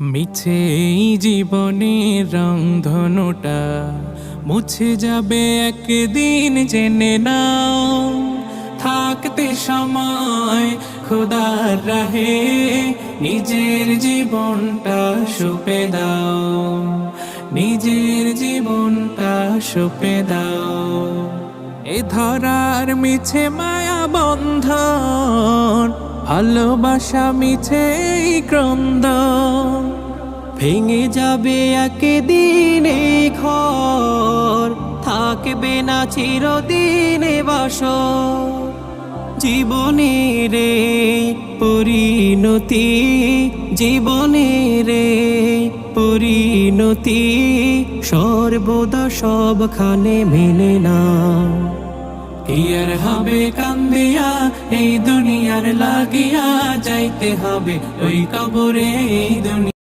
মিছে এই জীবনের রংধনুটা মুছে যাবে একদিন, জেনে নাও। থাকতে সময় খোদার রাহে নিজের জীবনটা সঁপে দাও, নিজের জীবনটা সঁপে দাও। এ ধরার মিছে মায়া বন্ধন, ভালোবাসা মিছে এই ক্রন্দন, ভেঙে যাবে একদিন এই ঘর, থাকবে না চিরদিনে বাসর। জীবনের এই পরিণতি, জীবনের এই পরিণতি সর্বদা সবখানে মেনে না। কি আর হবে কান্দিয়া এই দুনিয়ার লাগিয়া, যাইতে হবে ওই কবরে এই দুনিয়া।